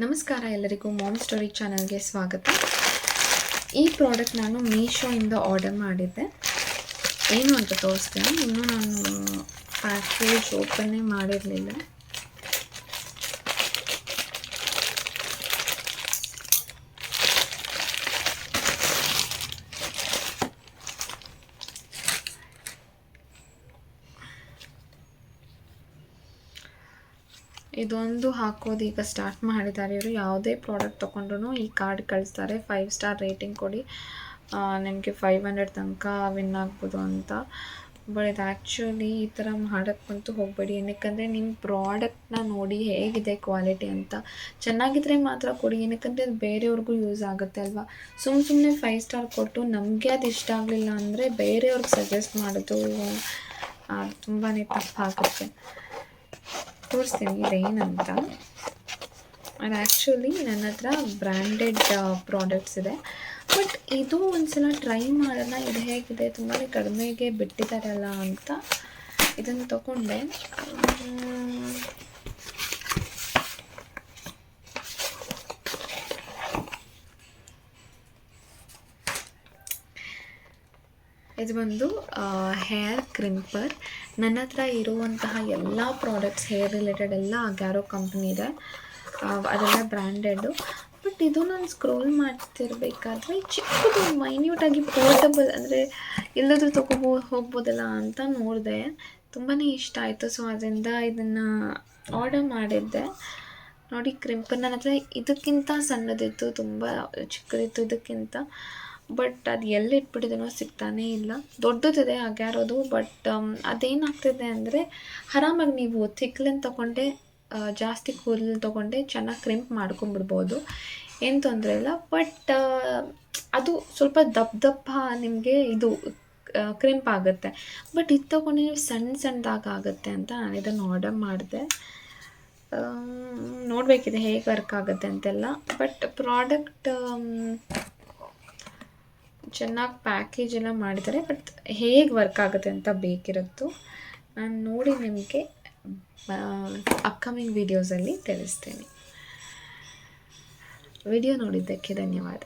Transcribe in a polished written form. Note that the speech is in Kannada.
ನಮಸ್ಕಾರ ಎಲ್ಲರಿಗೂ ಮಾಮ್ ಸ್ಟೋರಿ ಚಾನಲ್ಗೆ ಸ್ವಾಗತ. ಈ ಪ್ರಾಡಕ್ಟ್ ನಾನು ಮೀಶೋಯಿಂದ ಆರ್ಡರ್ ಮಾಡಿದ್ದೆ. ಏನು ಅಂತ ತೋರಿಸ್ತೇನೆ. ಇನ್ನೂ ನಾನು ಪ್ಯಾಕೇಜ್ ಓಪನ್ನೇ ಮಾಡಿರಲಿಲ್ಲ. ಇದೊಂದು ಹಾಕೋದು ಈಗ ಸ್ಟಾರ್ಟ್ ಮಾಡಿದ್ದಾರೆ ಇವರು. ಯಾವುದೇ ಪ್ರಾಡಕ್ಟ್ ತೊಗೊಂಡ್ರು ಈ ಕಾರ್ಡ್ ಕಳಿಸ್ತಾರೆ, 5 ಸ್ಟಾರ್ ರೇಟಿಂಗ್ ಕೊಡಿ, ನಿಮಗೆ 500 ತನಕ ವಿನ್ ಆಗ್ಬೋದು ಅಂತ. ಬಟ್ ಇದು ಆ್ಯಕ್ಚುಲಿ ಈ ಥರ ಮಾಡೋಕ್ಕಂತೂ ಹೋಗಬೇಡಿ. ಏನಕ್ಕಂದರೆ ನಿಮ್ಮ ಪ್ರಾಡಕ್ಟ್ನ ನೋಡಿ ಹೇಗಿದೆ ಕ್ವಾಲಿಟಿ ಅಂತ. ಚೆನ್ನಾಗಿದ್ದರೆ ಮಾತ್ರ ಕೊಡಿ, ಏನಕ್ಕಂದರೆ ಅದು ಬೇರೆಯವ್ರಿಗೂ ಯೂಸ್ ಆಗುತ್ತೆ ಅಲ್ವಾ. ಸುಮ್ಮನೆ 5 ಸ್ಟಾರ್ ಕೊಟ್ಟು ನಮಗೆ ಅದು ಇಷ್ಟ ಆಗಲಿಲ್ಲ ಅಂದರೆ ಬೇರೆಯವ್ರಿಗೆ ಸಜೆಸ್ಟ್ ಮಾಡೋದು ತುಂಬಾ ತಪ್ಪಾಗುತ್ತೆ. ತೋರಿಸ್ತೀನಿ ಇದೇನಂತ. ಅದು ಆ್ಯಕ್ಚುಲಿ ನನ್ನ ಹತ್ರ ಬ್ರ್ಯಾಂಡೆಡ್ ಪ್ರಾಡಕ್ಟ್ಸ್ ಇದೆ. ಬಟ್ ಇದು ಒಂದ್ಸಲ ಟ್ರೈ ಮಾಡೋಣ, ಇದು ಹೇಗಿದೆ, ತುಂಬಾ ಕಡಿಮೆಗೆ ಬಿಟ್ಟಿದ್ದಾರಲ್ಲ ಅಂತ ಇದನ್ನು ತಗೊಂಡೆ. ಇದು ಬಂದು ಹೇರ್ ಕ್ರಿಂಪರ್. ನನ್ನ ಹತ್ರ ಇರುವಂತಹ ಎಲ್ಲ ಪ್ರಾಡಕ್ಟ್ಸ್ ಹೇರ್ ರಿಲೇಟೆಡ್ ಎಲ್ಲ ಗ್ಯಾರೋ ಕಂಪ್ನಿ ಇದೆ, ಅದೆಲ್ಲ ಬ್ರ್ಯಾಂಡೆಡ್ಡು. ಬಟ್ ಇದು ನಾನು ಸ್ಕ್ರೋಲ್ ಮಾಡ್ತಿರ್ಬೇಕಾದ್ರೆ ಚಿಕ್ಕದು ಮೈನ್ಯೂಟಾಗಿ ಪೋರ್ಟಬಲ್, ಅಂದರೆ ಎಲ್ಲಾದರೂ ಹೋಗ್ಬೋದಲ್ಲ ಅಂತ ನೋಡಿದೆ. ತುಂಬಾ ಇಷ್ಟ ಆಯಿತು. ಸೊ ಅದರಿಂದ ಇದನ್ನು ಆರ್ಡರ್ ಮಾಡಿದ್ದೆ. ನೋಡಿ ಕ್ರಿಂಪರ್ ನನ್ನ ಹತ್ರ ಇದಕ್ಕಿಂತ ಸಣ್ಣದಿತ್ತು, ತುಂಬ ಚಿಕ್ಕದಿತ್ತು ಇದಕ್ಕಿಂತ. ಬಟ್ ಅದು ಎಲ್ಲಿ ಇಟ್ಬಿಟ್ಟಿದ್ದೀನೋ ಸಿಗ್ತಾನೇ ಇಲ್ಲ. ದೊಡ್ಡದಿದೆ ಆಗ್ಯಾರೋದು. ಬಟ್ ಅದೇನಾಗ್ತಿದೆ ಅಂದರೆ ಆರಾಮಾಗಿ ನೀವು ಥಿಕ್ಲೆನ್ ತೊಗೊಂಡೆ, ಜಾಸ್ತಿ ಕೂದಲು ತೊಗೊಂಡೆ ಚೆನ್ನಾಗಿ ಕ್ರಿಂಪ್ ಮಾಡ್ಕೊಂಬಿಡ್ಬೋದು, ಏನು ತೊಂದರೆ ಇಲ್ಲ. ಬಟ್ ಅದು ಸ್ವಲ್ಪ ದಪ್ಪ ನಿಮಗೆ ಇದು ಕ್ರಿಂಪ್ ಆಗುತ್ತೆ. ಬಟ್ ಇದು ತೊಗೊಂಡು ನೀವು ಸಣ್ಣದಾಗುತ್ತೆ ಅಂತ ನಾನು ಇದನ್ನು ಆರ್ಡರ್ ಮಾಡಿದೆ. ನೋಡಬೇಕಿದೆ ಹೇಗೆ ವರ್ಕ್ ಆಗುತ್ತೆ ಅಂತೆಲ್ಲ. ಬಟ್ ಪ್ರಾಡಕ್ಟ್ ಚೆನ್ನಾಗಿ ಪ್ಯಾಕೇಜ್ ಎಲ್ಲ ಮಾಡಿದ್ದಾರೆ. ಬಟ್ ಹೇಗೆ ವರ್ಕ್ ಆಗುತ್ತೆ ಅಂತ ಬೇಕಿರುತ್ತೋ ನಾನು ನೋಡಿ ನಿಮಗೆ ಅಪ್ಕಮಿಂಗ್ ವೀಡಿಯೋಸಲ್ಲಿ ತಿಳಿಸ್ತೇನೆ. ವಿಡಿಯೋ ನೋಡಿದ್ದಕ್ಕೆ ಧನ್ಯವಾದ.